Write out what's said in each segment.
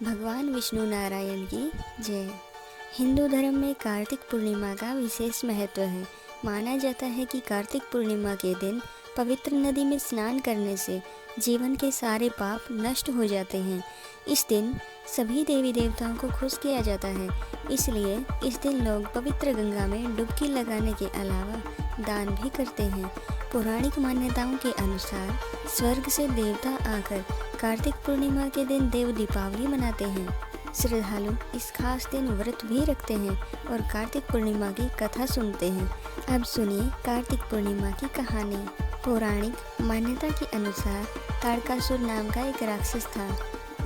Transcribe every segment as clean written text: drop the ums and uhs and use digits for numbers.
भगवान विष्णु नारायण की जय। हिंदू धर्म में कार्तिक पूर्णिमा का विशेष महत्व है। माना जाता है कि कार्तिक पूर्णिमा के दिन पवित्र नदी में स्नान करने से जीवन के सारे पाप नष्ट हो जाते हैं। इस दिन सभी देवी देवताओं को खुश किया जाता है, इसलिए इस दिन लोग पवित्र गंगा में डुबकी लगाने के अलावा दान भी करते हैं। पौराणिक मान्यताओं के अनुसार स्वर्ग से देवता आकर कार्तिक पूर्णिमा के दिन देव दीपावली मनाते हैं। श्रद्धालु इस खास दिन व्रत भी रखते हैं और कार्तिक पूर्णिमा की कथा सुनते हैं। अब सुनिए कार्तिक पूर्णिमा की कहानी। पौराणिक मान्यता के अनुसार ताड़कासुर नाम का एक राक्षस था।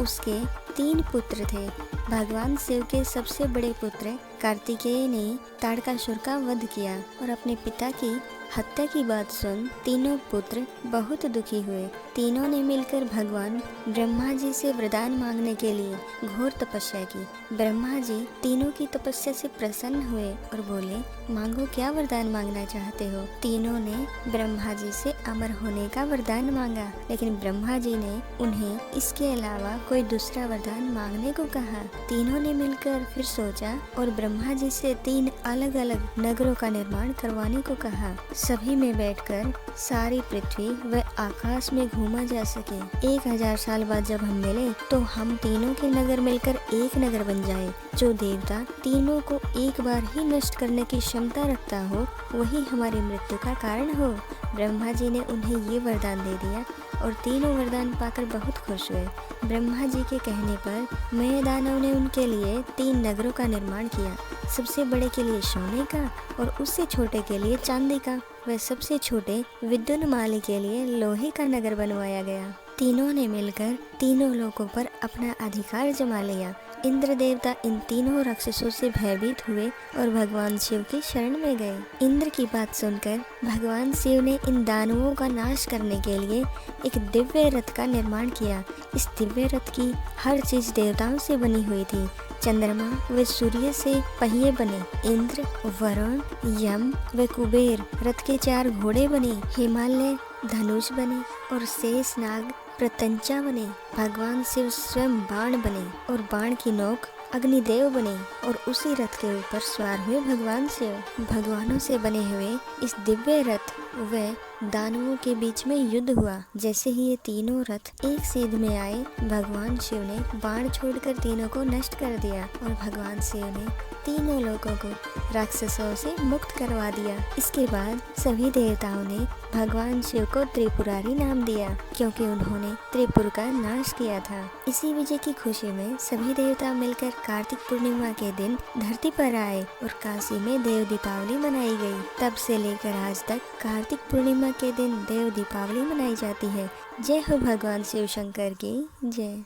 उसके 3 पुत्र थे। भगवान शिव के सबसे बड़े पुत्र कार्तिकेय ने ताड़कासुर का वध किया और अपने पिता की हत्या की बात सुन तीनों पुत्र बहुत दुखी हुए। तीनों ने मिलकर भगवान ब्रह्मा जी से वरदान मांगने के लिए घोर तपस्या की। ब्रह्मा जी तीनों की तपस्या से प्रसन्न हुए और बोले, मांगो, क्या वरदान मांगना चाहते हो। तीनों ने ब्रह्मा जी से अमर होने का वरदान मांगा, लेकिन ब्रह्मा जी ने उन्हें इसके अलावा कोई दूसरा वरदान मांगने को कहा। तीनों ने मिलकर फिर सोचा और ब्रह्मा जी से 3 अलग अलग नगरों का निर्माण करवाने को कहा। सभी में बैठकर सारी पृथ्वी व आकाश में घूमा जा सके। 1000 साल बाद जब हम मिले तो हम तीनों के नगर मिलकर एक नगर बन जाए। जो देवता तीनों को एक बार ही नष्ट करने की क्षमता रखता हो, वही हमारी मृत्यु का कारण हो। ब्रह्मा जी ने उन्हें ये वरदान दे दिया और तीनों वरदान पाकर बहुत खुश हुए। ब्रह्मा जी के कहने पर मय दानव ने उनके लिए 3 नगरों का निर्माण किया। सबसे बड़े के लिए सोने का और उससे छोटे के लिए चांदी का, व सबसे छोटे विद्युन्माली के लिए लोहे का नगर बनवाया गया। तीनों ने मिलकर तीनों लोकों पर अपना अधिकार जमा लिया। इंद्र देवता इन तीनों राक्षसों से भयभीत हुए और भगवान शिव की शरण में गए। इंद्र की बात सुनकर भगवान शिव ने इन दानवों का नाश करने के लिए एक दिव्य रथ का निर्माण किया। इस दिव्य रथ की हर चीज देवताओं से बनी हुई थी। चंद्रमा व सूर्य से पहिए बने। इंद्र, वरुण, यम व कुबेर रथ के 4 घोड़े बने। हिमालय धनुष बने और शेष नाग प्रत्यंचा बने। भगवान शिव स्वयं बाण बने और बाण की नोक अग्निदेव बने और उसी रथ के ऊपर सवार हुए भगवान शिव। भगवानों से बने हुए इस दिव्य रथ व दानवों के बीच में युद्ध हुआ। जैसे ही ये तीनों रथ एक सीध में आए, भगवान शिव ने बाण छोड़कर तीनों को नष्ट कर दिया और भगवान शिव ने तीनों लोगों को राक्षसों से मुक्त करवा दिया। इसके बाद सभी देवताओं ने भगवान शिव को त्रिपुरारी नाम दिया, क्योंकि उन्होंने त्रिपुर का नाश किया था। इसी विजय की खुशी में सभी देवता मिलकर कार्तिक पूर्णिमा के दिन धरती पर आए और काशी में देव दीपावली मनाई गई। तब से लेकर आज तक कार्तिक पूर्णिमा के दिन देव दीपावली मनाई जाती है। जय हो भगवान शिव शंकर की जय।